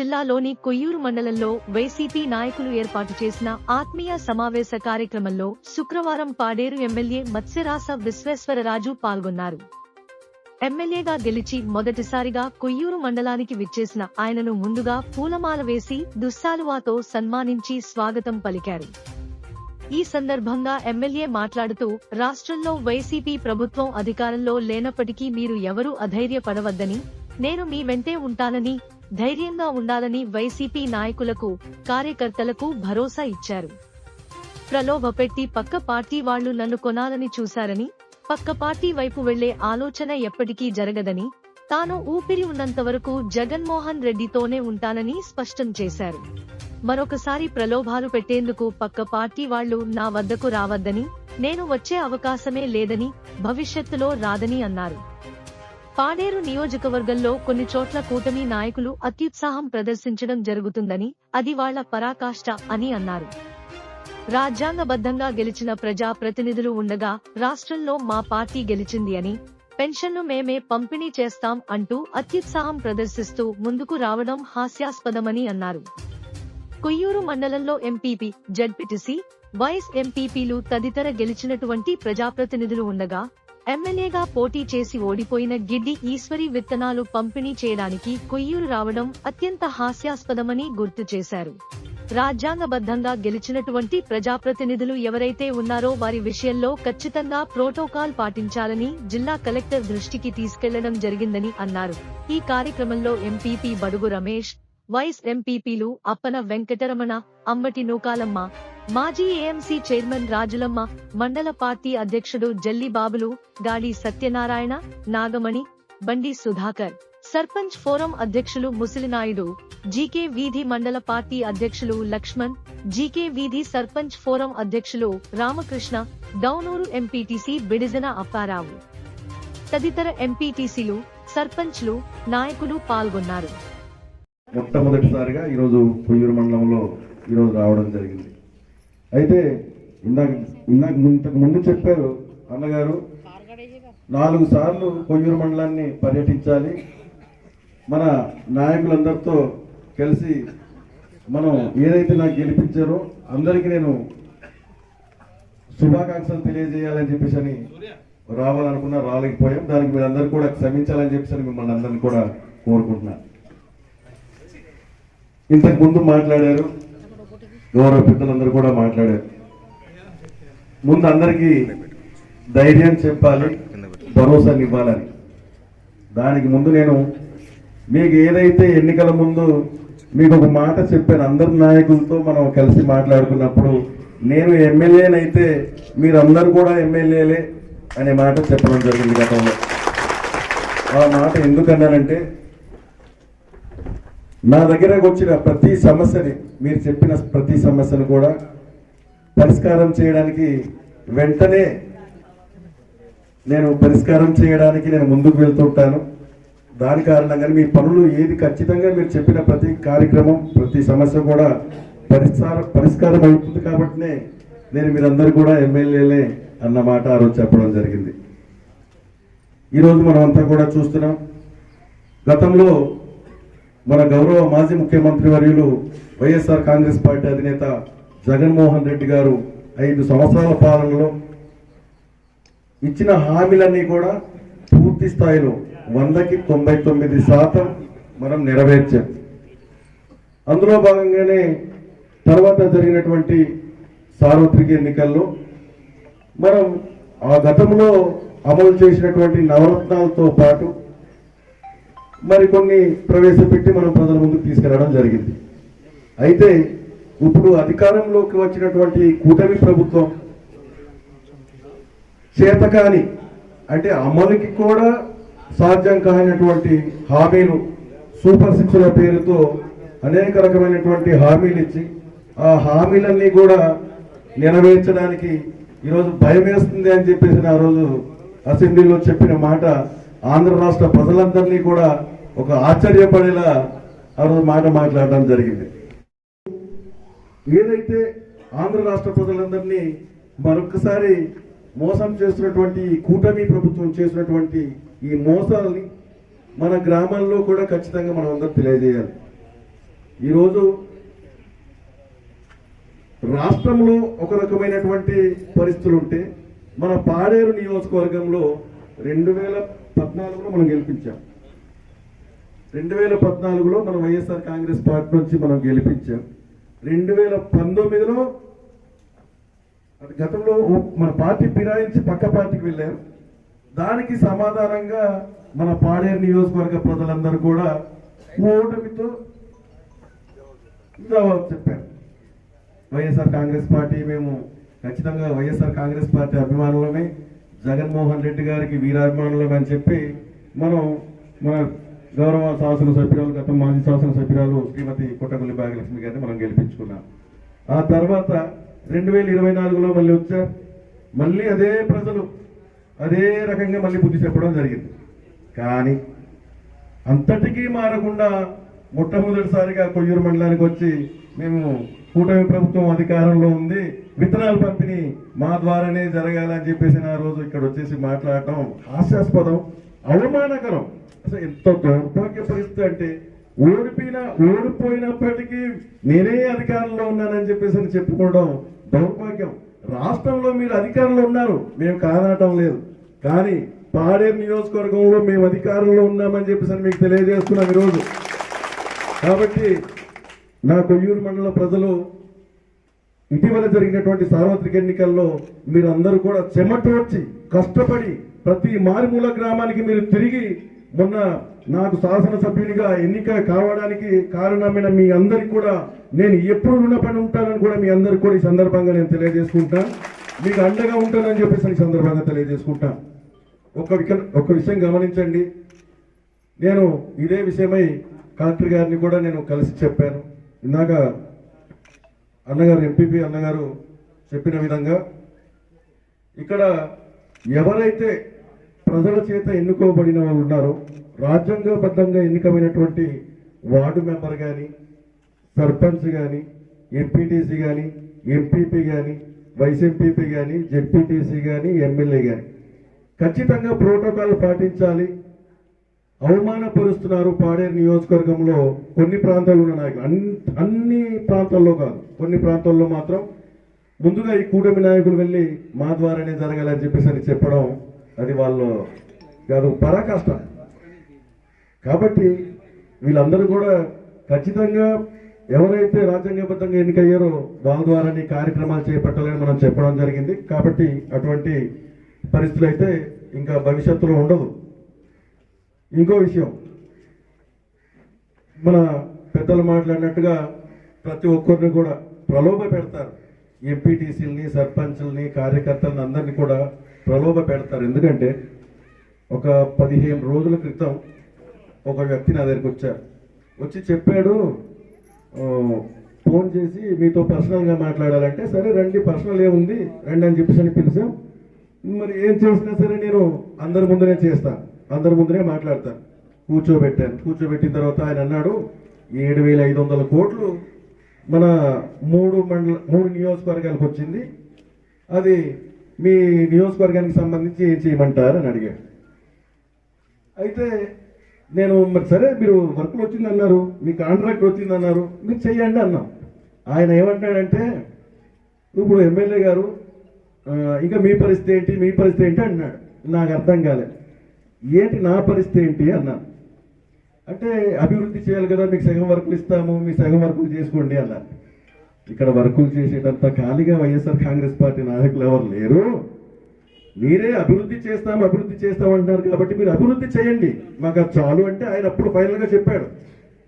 జిల్లాలోని కొయ్యూరు మండలంలో వైసీపీ నాయకులు ఏర్పాటు చేసిన ఆత్మీయ సమావేశ కార్యక్రమంలో శుక్రవారం పాడేరు ఎమ్మెల్యే మత్స్యరాస విశ్వేశ్వరరాజు పాల్గొన్నారు. ఎమ్మెల్యేగా గెలిచి మొదటిసారిగా కొయ్యూరు మండలానికి విచ్చేసిన ఆయనను ముందుగా పూలమాల వేసి దుస్సాలువాతో సన్మానించి స్వాగతం పలికారు. ఈ సందర్భంగా ఎమ్మెల్యే మాట్లాడుతూ, రాష్ట్రంలో వైసీపీ ప్రభుత్వం అధికారంలో లేనప్పటికీ మీరు ఎవరూ అధైర్యపడవద్దని, నేను మీ వెంటే ఉంటానని, ధైర్యంగా ఉండాలని వైసీపీ నాయకులకు, కార్యకర్తలకు భరోసా ఇచ్చారు. ప్రలోభపెట్టి పక్క పార్టీ వాళ్లు నన్ను కొనాలని చూశారని, పక్క పార్టీ వైపు వెళ్లే ఆలోచన ఎప్పటికీ జరగదని, తాను ఊపిరి ఉన్నంతవరకు జగన్మోహన్ రెడ్డితోనే ఉంటానని స్పష్టం చేశారు. మరొకసారి ప్రలోభాలు పెట్టేందుకు పక్క పార్టీ వాళ్లు నా వద్దకు రావద్దని, నేను వచ్చే అవకాశమే లేదని, భవిష్యత్తులో రాదని అన్నారు. పాడేరు నియోజకవర్గంలో కొన్ని చోట్ల కూటమి నాయకులు అత్యుత్సాహం ప్రదర్శించడం జరుగుతుందని, అది వాళ్ల పరాకాష్ట అని అన్నారు. రాజ్యాంగబద్ధంగా గెలిచిన ప్రజా ప్రతినిధులు ఉండగా రాష్ట్రంలో మా పార్టీ గెలిచింది అని, పెన్షన్లు మేమే పంపిణీ చేస్తాం అంటూ అత్యుత్సాహం ప్రదర్శిస్తూ ముందుకు రావడం హాస్యాస్పదమని అన్నారు. కొయ్యూరు మండలంలో ఎంపీపీ, జడ్పీటీసీ, వైస్ ఎంపీపీలు తదితర గెలిచినటువంటి ప్రజాప్రతినిధులు ఉండగా, ఎమ్మెల్యేగా పోటీ చేసి ఓడిపోయిన గిడ్డి ఈశ్వరి విత్తనాలు పంపిణీ చేయడానికి కొయ్యూరు రావడం అత్యంత హాస్యాస్పదమని గుర్తు చేశారు. రాజ్యాంగబద్ధంగా గెలిచినటువంటి ప్రజాప్రతినిధులు ఎవరైతే ఉన్నారో వారి విషయంలో ఖచ్చితంగా ప్రోటోకాల్ పాటించాలని జిల్లా కలెక్టర్ దృష్టికి తీసుకెళ్లడం జరిగిందని అన్నారు. ఈ కార్యక్రమంలో ఎంపీపీ బడుగు రమేష్, వైస్ ఎంపీపీలు అప్పన వెంకటరమణ, అంబటి నూకాలమ్మ, మాజీ ఏఎంసీ చైర్మన్ రాజులమ్మ, మండల పార్టీ అధ్యక్షుడు జల్లిబాబులు, గాడి సత్యనారాయణ, నాగమణి, బండి సుధాకర్, సర్పంచ్ ఫోరం అధ్యక్షులు ముసిలినాయుడు, జీకే వీధి మండల పార్టీ అధ్యక్షులు లక్ష్మణ్, జీకే వీధి సర్పంచ్ ఫోరం అధ్యక్షులు రామకృష్ణ, డౌనూరు ఎంపీటీసీ బిడిజన అప్పారావు తదితర ఎంపీటీసీలు, సర్పంచ్లు, నాయకులు పాల్గొన్నారు. మొట్టమొదటిసారిగా ఈరోజు కొయ్యూరు మండలంలో ఈరోజు రావడం జరిగింది. అయితే ఇంతకు ముందు చెప్పారు అన్నగారు, 4 సార్లు కొయ్యూరు మండలాన్ని పర్యటించాలి, మన నాయకులందరితో కలిసి మనం ఏదైతే నాకు గెలిపించారో అందరికీ నేను శుభాకాంక్షలు తెలియజేయాలని చెప్పేసి అని రావాలనుకున్నా, రాలేకపోయాం. దానికి మీరందరూ కూడా క్షమించాలని చెప్పేసి మిమ్మల్ని అందరినీ కూడా కోరుకుంటున్నాను. ఇంతకు ముందు మాట్లాడారు, గౌరవ పెద్దలందరూ కూడా మాట్లాడారు. ముందు అందరికీ ధైర్యం చెప్పాలి, భరోసాని ఇవ్వాలని. దానికి ముందు నేను మీకు ఏదైతే ఎన్నికల ముందు మీకు ఒక మాట చెప్పాను, అందరి నాయకులతో మనం కలిసి మాట్లాడుకున్నప్పుడు, నేను ఎమ్మెల్యేనైతే మీరందరూ కూడా ఎమ్మెల్యేలే అనే మాట చెప్పడం జరిగింది గతంలో. ఆ మాట ఎందుకన్నానంటే, నా దగ్గరకు వచ్చిన ప్రతి సమస్యని, మీరు చెప్పిన ప్రతి సమస్యను కూడా పరిష్కారం చేయడానికి వెంటనే నేను ముందుకు వెళ్తుంటాను. దాని కారణంగానే మీ పనులు ఏది ఖచ్చితంగా మీరు చెప్పిన ప్రతి కార్యక్రమం, ప్రతి సమస్య కూడా పరిష్కారం అవుతుంది. కాబట్టినే నేను మీరందరూ కూడా ఎమ్మెల్యేలే అన్న మాట ఆ రోజు చెప్పడం జరిగింది. ఈరోజు మనం అంతా కూడా చూస్తున్నాం, గతంలో మన గౌరవ మాజీ ముఖ్యమంత్రి వర్యులు వైఎస్ఆర్ కాంగ్రెస్ పార్టీ అధినేత జగన్మోహన్ రెడ్డి గారు 5 సంవత్సరాల పాలనలో ఇచ్చిన హామీలన్నీ కూడా పూర్తి స్థాయిలో 100కి 99% మనం నెరవేర్చాం. అందులో భాగంగానే తర్వాత జరిగినటువంటి సార్వత్రిక ఎన్నికల్లో మనం ఆ గతంలో అమలు చేసినటువంటి నవరత్నాలతో పాటు మరికొన్ని ప్రవేశపెట్టి మనం ప్రజల ముందుకు తీసుకెళ్లడం జరిగింది. అయితే ఇప్పుడు అధికారంలోకి వచ్చినటువంటి కూటమి ప్రభుత్వం చేతకాని, అంటే అమలుకి కూడా సాధ్యం కానటువంటి హామీలు, సూపర్ 6ల పేరుతో అనేక రకమైనటువంటి హామీలు ఇచ్చి ఆ హామీలన్నీ కూడా నెరవేర్చడానికి ఈరోజు భయం వేస్తుంది అని చెప్పేసి ఆ రోజు అసెంబ్లీలో చెప్పిన మాట ఆంధ్ర రాష్ట్ర ప్రజలందరినీ కూడా ఒక ఆశ్చర్యపడేలా ఆ రోజు మాట మాట్లాడడం జరిగింది. ఏదైతే ఆంధ్ర రాష్ట్ర ప్రజలందరినీ మరొకసారి మోసం చేస్తున్నటువంటి కూటమి ప్రభుత్వం చేసినటువంటి ఈ మోసాలని మన గ్రామాల్లో కూడా ఖచ్చితంగా మనం అందరూ తెలియజేయాలి. ఈరోజు రాష్ట్రంలో ఒక రకమైనటువంటి పరిస్థితులు ఉంటే మన పాడేరు నియోజకవర్గంలో 2014లో మనం గెలిపించాం. 2014లో మనం వైఎస్ఆర్ కాంగ్రెస్ పార్టీ నుంచి మనం గెలిపించాం. 2019లో గతంలో మన పార్టీ ఫిరాయించి పక్క పార్టీకి వెళ్ళారు. దానికి సమాధానంగా మన పాడేరు నియోజకవర్గ ప్రజలందరూ కూడా ఓటమితో జవాబు చెప్పారు. వైఎస్ఆర్ కాంగ్రెస్ పార్టీ మేము ఖచ్చితంగా వైఎస్ఆర్ కాంగ్రెస్ పార్టీ అభిమానులమే, జగన్మోహన్ రెడ్డి గారికి వీరాభిమానులమే అని చెప్పి మనం మన గౌరవ శాసనసభ్యురాలు, గత మాజీ శాసనసభ్యురాలు శ్రీమతి కొట్టగొల్లి భాగ్యలక్ష్మి గారిని మనం గెలిపించుకున్నాం. ఆ తర్వాత 2024లో మళ్ళీ వచ్చారు. మళ్ళీ అదే ప్రజలు అదే రకంగా మళ్ళీ బుద్ధి చెప్పడం జరిగింది. కానీ అంతటికీ మారకుండా మొట్టమొదటిసారిగా కొయ్యూరు మండలానికి వచ్చి మేము కూటమి ప్రభుత్వం అధికారంలో ఉంది, విత్తనాల పంపిణీ మా ద్వారానే జరగాలని చెప్పేసి ఆ రోజు ఇక్కడ వచ్చేసి మాట్లాడటం హాస్యాస్పదం, అవమానకరం. అసలు ఎంత దౌర్భాగ్య పరిస్థితి అంటే ఓడిపోయినప్పటికీ నేనే అధికారంలో ఉన్నానని చెప్పేసి చెప్పుకోవడం దౌర్భాగ్యం. రాష్ట్రంలో మీరు అధికారంలో ఉన్నారు, మేము కాదనటం లేదు. కానీ పాడేరు నియోజకవర్గంలో మేము అధికారంలో ఉన్నామని చెప్పేసి మీకు తెలియజేస్తున్నాం ఈరోజు. కాబట్టి నా కొయ్యూరు మండల ప్రజలు ఇటీవల జరిగినటువంటి సార్వత్రిక ఎన్నికల్లో మీరందరూ కూడా చెమటోడ్చి కష్టపడి ప్రతి మారుమూల గ్రామానికి మీరు తిరిగి మొన్న నాకు శాసనసభ్యునిగా ఎన్నిక కావడానికి కారణమైన మీ అందరికి కూడా నేను ఎప్పుడు రుణపడి ఉంటానని కూడా మీ అందరికి కూడా ఈ సందర్భంగా నేను తెలియజేసుకుంటాను. మీకు అండగా ఉంటానని చెప్పేసి ఈ సందర్భంగా తెలియజేసుకుంటాను. ఒక విషయం గమనించండి, నేను ఇదే విషయమై కలెక్టర్ గారిని కూడా నేను కలిసి చెప్పాను. ఇందాక అన్నగారు ఎంపీపీ అన్నగారు చెప్పిన విధంగా ఇక్కడ ఎవరైతే ప్రజల చేత ఎన్నుకోబడిన వాళ్ళు ఉన్నారో, రాజ్యాంగబద్ధంగా ఎన్నికమైనటువంటి వార్డు మెంబర్ కానీ, సర్పంచ్ కానీ, ఎంపీటీసీ కానీ, ఎంపీపీ కానీ, వైస్ ఎంపీపీ కానీ, జెడ్పీటీసీ కానీ, ఎమ్మెల్యే కానీ ఖచ్చితంగా ప్రోటోకాల్ పాటించాలి. అవమానపరుస్తున్నారు పాడేరు నియోజకవర్గంలో కొన్ని ప్రాంతాల్లో ఉన్న నాయకులు, అన్ని ప్రాంతాల్లో కాదు, కొన్ని ప్రాంతాల్లో మాత్రం ముందుగా ఈ కూటమి నాయకులు వెళ్ళి మా ద్వారానే జరగాలని చెప్పేసి అని చెప్పడం అది వాళ్ళు కాదు, పరాకాష్ట. కాబట్టి వీళ్ళందరూ కూడా ఖచ్చితంగా ఎవరైతే రాజ్యాంగబద్ధంగా ఎన్నికయ్యారో వాళ్ళ ద్వారానే కార్యక్రమాలు చేపట్టాలని మనం చెప్పడం జరిగింది. కాబట్టి అటువంటి పరిస్థితులు అయితే ఇంకా భవిష్యత్తులో ఉండదు. ఇంకో విషయం, మన పెద్దలు మాట్లాడినట్టుగా ప్రతి ఒక్కరిని కూడా ప్రలోభ పెడతారు. ఎంపీటీసీలని, సర్పంచుల్ని, కార్యకర్తలని అందరినీ కూడా ప్రలోభ పెడతారు. ఎందుకంటే ఒక 15 రోజుల క్రితం ఒక వ్యక్తి నా దగ్గరికి వచ్చి చెప్పాడు, ఫోన్ చేసి మీతో పర్సనల్గా మాట్లాడాలంటే సరే రండి, పర్సనల్ ఏముంది రండి అని చెప్పేసి అని పిలిచాం. మరి ఏం చేసినా సరే నేను అందరి ముందునే చేస్తాను, అందరి ముందునే మాట్లాడతాను. కూర్చోబెట్టిన తర్వాత ఆయన అన్నాడు 7,500 కోట్లు మన 3 నియోజకవర్గాలకు వచ్చింది, అది మీ నియోజకవర్గానికి సంబంధించి ఏం చేయమంటారు అని అడిగాడు. అయితే నేను మరి సరే మీరు వర్కులు వచ్చిందన్నారు, మీ కాంట్రాక్ట్ వచ్చిందన్నారు, మీరు చెయ్యండి అన్నాం. ఆయన ఏమంటాడంటే ఇప్పుడు ఎమ్మెల్యే గారు ఇంకా మీ పరిస్థితి ఏంటి అన్నాడు. నాకు అర్థం కాలేదు, ఏంటి నా పరిస్థితి ఏంటి అన్నాను. అంటే అభివృద్ధి చేయాలి కదా, మీకు సగం వర్కులు ఇస్తాము, మీ సగం వర్కులు చేసుకోండి అన్నారు. ఇక్కడ వర్కులు చేసేటంత ఖాళీగా వైఎస్ఆర్ కాంగ్రెస్ పార్టీ నాయకులు ఎవరు లేరు. మీరే అభివృద్ధి చేస్తామంటున్నారు కాబట్టి మీరు అభివృద్ధి చేయండి, మాకు అది చాలు అంటే ఆయన అప్పుడు ఫైనల్గా చెప్పాడు.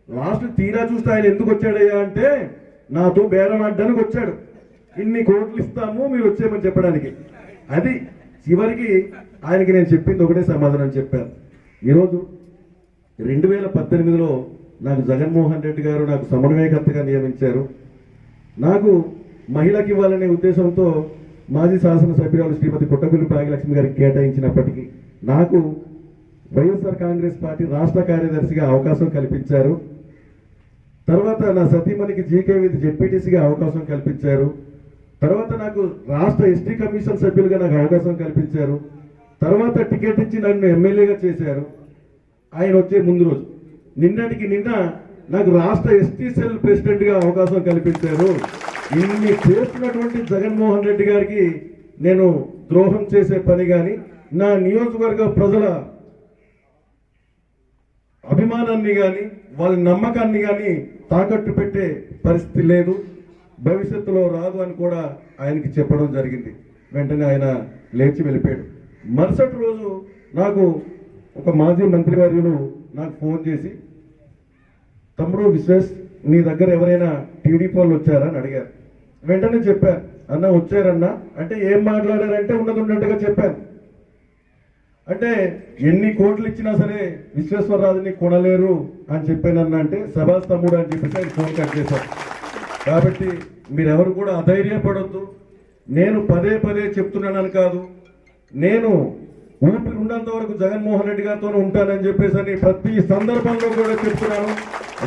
లాస్ట్ తీరా చూస్తే ఆయన ఎందుకు వచ్చాడయ్యా అంటే నాతో బేరం ఆడడానికి వచ్చాడు. ఇన్ని కోట్లు ఇస్తాము మీరు వచ్చేయమని చెప్పడానికి. అది చివరికి ఆయనకి నేను చెప్పింది ఒకటే సమాధానం చెప్పాను. ఈరోజు 2018లో నాకు జగన్మోహన్ రెడ్డి గారు నాకు సమన్వయకర్తగా నియమించారు. నాకు మహిళకి ఇవ్వాలనే ఉద్దేశంతో మాజీ శాసనసభ్యురాలు శ్రీమతి కొట్టగొల్లి భాగ్యలక్ష్మి గారికి కేటాయించినప్పటికీ నాకు వైఎస్ఆర్ కాంగ్రెస్ పార్టీ రాష్ట్ర కార్యదర్శిగా అవకాశం కల్పించారు. తర్వాత నా సతీమణికి జీకే విత్ జెడ్పీటీసీగా అవకాశం కల్పించారు. తర్వాత నాకు రాష్ట్ర ఎస్టీ కమిషన్ సభ్యులుగా నాకు అవకాశం కల్పించారు. తర్వాత టికెట్ ఇచ్చి నన్ను ఎమ్మెల్యేగా చేశారు. ఆయన వచ్చే ముందు రోజు నిన్న నాకు రాష్ట్ర ఎస్టీ సెల్ ప్రెసిడెంట్గా అవకాశం కల్పించారు. ఇన్ని చేస్తున్నటువంటి జగన్మోహన్ రెడ్డి గారికి నేను ద్రోహం చేసే పని కానీ నా నియోజకవర్గ ప్రజల అభిమానాన్ని కానీ వాళ్ళ నమ్మకాన్ని కానీ తాకట్టు పెట్టే పరిస్థితి లేదు, భవిష్యత్తులో రాదు అని కూడా ఆయనకి చెప్పడం జరిగింది. వెంటనే ఆయన లేచి వెళ్ళిపోయాడు. మరుసటి రోజు నాకు ఒక మాజీ మంత్రివర్యులు నాకు ఫోన్ చేసి, తమ్ముడు విశ్వేష్, నీ దగ్గర ఎవరైనా టీడీపీ వాళ్ళు వచ్చారా అని అడిగారు. వెంటనే చెప్పాను, అన్న వచ్చారన్నా. అంటే ఏం మాట్లాడారంటే ఉన్నది ఉన్నట్టుగా చెప్పాను. అంటే ఎన్ని కోట్లు ఇచ్చినా సరే విశ్వేశ్వరరాజుని కొనలేరు అని చెప్పానన్నా. అంటే సభాస్ తమ్ముడు అని చెప్పేసి ఆయన ఫోన్ కట్ చేశారు. కాబట్టి మీరెవరు కూడా అధైర్యపడొద్దు. నేను పదే పదే చెప్తున్నానని కాదు, నేను ఊపిరి ఉన్నంత వరకు జగన్మోహన్ రెడ్డి గారితో ఉంటానని చెప్పేసి అని ప్రతి సందర్భంలో కూడా చెప్తున్నాను.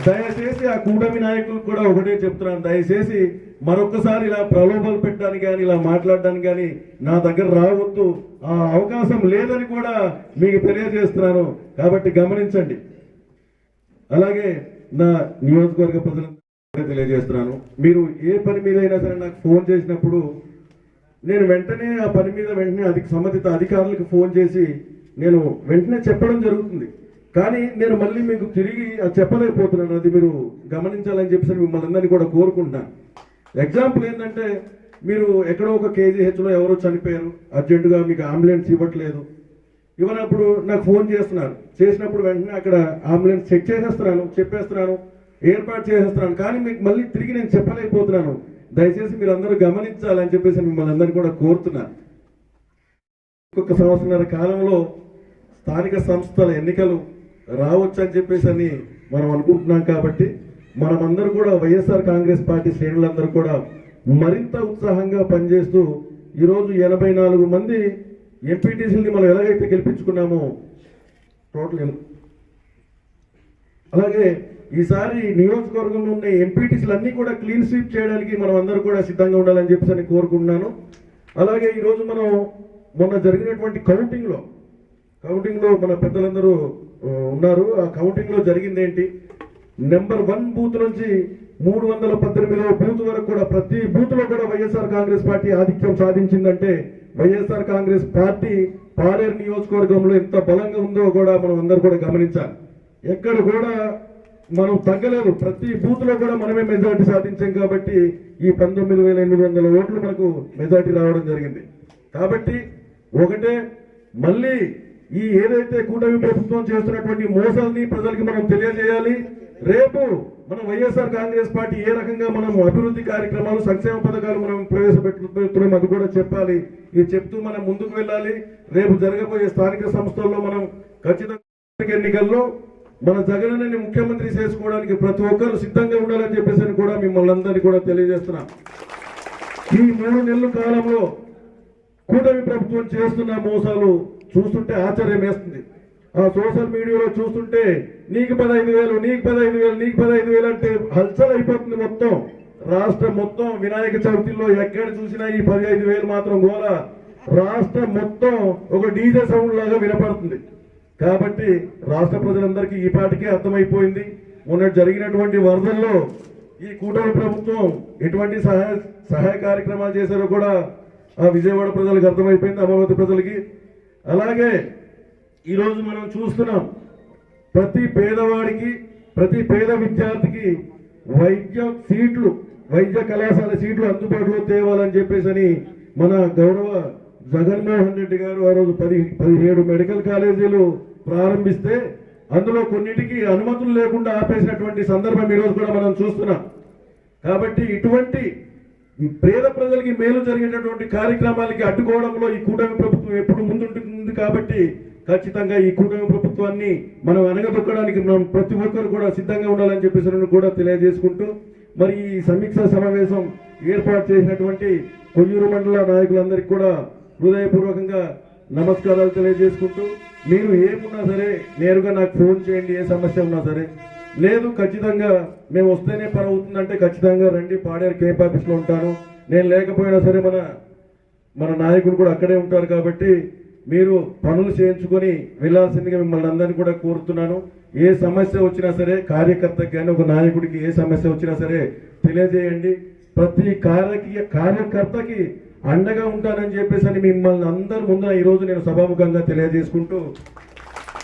దయచేసి ఆ కూటమి నాయకులకు కూడా ఒకటే చెప్తున్నాను, దయచేసి మరొకసారి ఇలా ప్రలోభాలు పెట్టడానికి కానీ ఇలా మాట్లాడడానికి కానీ నా దగ్గర రావద్దు, ఆ అవకాశం లేదని కూడా మీకు తెలియజేస్తున్నాను. కాబట్టి గమనించండి. అలాగే నా నియోజకవర్గ ప్రజలందరూ తెలియజేస్తున్నాను, మీరు ఏ పని మీద అయినా సరే నాకు ఫోన్ చేసినప్పుడు నేను వెంటనే ఆ పని మీద వెంటనే సంబంధిత అధికారులకు ఫోన్ చేసి నేను వెంటనే చెప్పడం జరుగుతుంది. కానీ నేను మళ్ళీ మీకు తిరిగి చెప్పలేకపోతున్నాను, అది మీరు గమనించాలని చెప్పేసి మిమ్మల్ని అందరినీ కూడా కోరుకుంటున్నాను. ఎగ్జాంపుల్ ఏంటంటే, మీరు ఎక్కడో ఒక కేజీహెచ్లో ఎవరో చనిపోయారు, అర్జెంటుగా మీకు అంబులెన్స్ ఇవ్వట్లేదు, ఇవ్వనప్పుడు నాకు ఫోన్ చేస్తున్నారు. చేసినప్పుడు వెంటనే అక్కడ అంబులెన్స్ చెక్ చేసేస్తున్నాను, చెప్పేస్తున్నాను, ఏర్పాటు చేసేస్తున్నాను. కానీ మీకు మళ్ళీ తిరిగి నేను చెప్పలేకపోతున్నాను. దయచేసి మీరు అందరూ గమనించాలని చెప్పేసి మిమ్మల్ని అందరినీ కూడా కోరుతున్నాను. ఇంకొక సంవత్సరాల కాలంలో స్థానిక సంస్థల ఎన్నికలు రావచ్చు అని చెప్పేసి అని మనం అనుకుంటున్నాం. కాబట్టి మనమందరూ కూడా వైఎస్ఆర్ కాంగ్రెస్ పార్టీ శ్రేణులందరూ కూడా మరింత ఉత్సాహంగా పనిచేస్తూ ఈరోజు 84 మంది ఎంపీటీసీలని మనం ఎలాగైతే గెలిపించుకున్నామో టోటల్, అలాగే ఈసారి నియోజకవర్గంలో ఉన్న ఎంపీటీసీలు అన్నీ కూడా క్లీన్ స్వీప్ చేయడానికి మనం అందరూ కూడా సిద్ధంగా ఉండాలని చెప్పేసి అని కోరుకుంటున్నాను. అలాగే ఈరోజు మనం మొన్న జరిగినటువంటి కౌంటింగ్లో మన పెద్దలందరూ ఉన్నారు. ఆ కౌంటింగ్లో జరిగింది ఏంటి, నెంబర్ 1 బూత్ నుంచి 318వ బూత్ వరకు కూడా ప్రతి బూత్లో కూడా వైఎస్ఆర్ కాంగ్రెస్ పార్టీ ఆధిక్యం సాధించిందంటే వైఎస్ఆర్ కాంగ్రెస్ పార్టీ పాలేరు నియోజకవర్గంలో ఎంత బలంగా ఉందో కూడా మనం అందరూ కూడా గమనించాలి. ఎక్కడ కూడా మనం తగ్గలేదు, ప్రతి బూత్ లో కూడా మనమే మెజార్టీ సాధించాం. కాబట్టి ఈ 19,800 ఓట్లు మనకు మెజార్టీ రావడం జరిగింది. కాబట్టి ఒకటే, మళ్ళీ ఈ ఏదైతే కూటమి ప్రభుత్వం చేస్తున్నటువంటి మోసాలని ప్రజలకి మనం తెలియజేయాలి. రేపు మనం వైఎస్ఆర్ కాంగ్రెస్ పార్టీ ఏ రకంగా మనం అభివృద్ధి కార్యక్రమాలు, సంక్షేమ పథకాలు మనం ప్రవేశపెడుతున్నాం అది కూడా చెప్పాలి. ఇది చెప్తూ మనం ముందుకు వెళ్ళాలి. రేపు జరగబోయే స్థానిక సంస్థల్లో మనం ఖచ్చితంగా ఎన్నికల్లో మన జగనన్నని ముఖ్యమంత్రి చేసుకోవడానికి ప్రతి ఒక్కరు సిద్ధంగా ఉండాలని చెప్పేసి కూడా మిమ్మల్ని అందరినీ కూడా తెలియజేస్తున్నాం. ఈ 3 నెలల కాలంలో కూటమి ప్రభుత్వం చేస్తున్న మోసాలు చూస్తుంటే ఆశ్చర్యం వేస్తుంది. ఆ సోషల్ మీడియాలో చూస్తుంటే నీకు 15,000, నీకు 15,000, నీకు 15,000 అంటే హల్చల్ అయిపోతుంది. మొత్తం రాష్ట్రం మొత్తం వినాయక చవితిలో ఎక్కడ చూసినా ఈ 15,000 మాత్రం గోల రాష్ట్రం మొత్తం ఒక డీజే సౌండ్ లాగా వినపడుతుంది. కాబట్టి రాష్ట్ర ప్రజలందరికీ ఈ పాటికే అర్థమైపోయింది. మొన్న జరిగినటువంటి వరదల్లో ఈ కూటమి ప్రభుత్వం ఎటువంటి సహాయ కార్యక్రమాలు చేశారో కూడా ఆ విజయవాడ ప్రజలకు అర్థమైపోయింది, అమరావతి ప్రజలకి. అలాగే ఈరోజు మనం చూస్తున్నాం, ప్రతి పేదవాడికి, ప్రతి పేద విద్యార్థికి వైద్య కళాశాల సీట్లు అందుబాటులో తేవాలని చెప్పేసి మన గౌరవ జగన్మోహన్ రెడ్డి గారు ఆ రోజు 17 మెడికల్ కాలేజీలు ప్రారంభిస్తే అందులో కొన్నిటికి అనుమతులు లేకుండా ఆపేసినటువంటి సందర్భం ఈరోజు కూడా మనం చూస్తున్నాం. కాబట్టి ఇటువంటి పేద ప్రజలకి మేలు జరిగేటటువంటి కార్యక్రమాలకి అడ్డుకోవడంలో ఈ కూటమి ప్రభుత్వం ఎప్పుడు ముందుంటుంది. కాబట్టి ఖచ్చితంగా ఈ కూటమి ప్రభుత్వాన్ని మనం అనగదొక్కడానికి మనం ప్రతి ఒక్కరు కూడా సిద్ధంగా ఉండాలని చెప్పేసి కూడా తెలియజేసుకుంటూ, మరి ఈ సమీక్షా సమావేశం ఏర్పాటు చేసినటువంటి కొయ్యూరు మండల నాయకులందరికీ కూడా హృదయపూర్వకంగా నమస్కారాలు తెలియజేసుకుంటూ, మీరు ఏమున్నా సరే నేరుగా నాకు ఫోన్ చేయండి, ఏ సమస్య ఉన్నా సరే. లేదు ఖచ్చితంగా మేము వస్తేనే పని అవుతుందంటే ఖచ్చితంగా రండి, పాడేరు కేప్ ఆఫీస్లో ఉంటాను. నేను లేకపోయినా సరే మన నాయకులు కూడా అక్కడే ఉంటారు. కాబట్టి మీరు పనులు చేయించుకొని వెళ్ళాల్సిందిగా మిమ్మల్ని అందరినీ కూడా కోరుతున్నాను. ఏ సమస్య వచ్చినా సరే కార్యకర్తకి కానీ ఒక నాయకుడికి ఏ సమస్య వచ్చినా సరే తెలియజేయండి. ప్రతి కార్యకర్తకి అండగా ఉంటానని చెప్పేసి మిమ్మల్ని అందరి ముందున ఈరోజు నేను సభాముఖంగా తెలియజేసుకుంటూ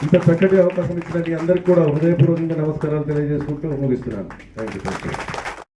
ఇంత చక్కటి అవకాశం ఇచ్చిన మీ అందరికీ కూడా హృదయపూర్వకంగా నమస్కారాలు తెలియజేసుకుంటూ ముగిస్తున్నాను. Thank you.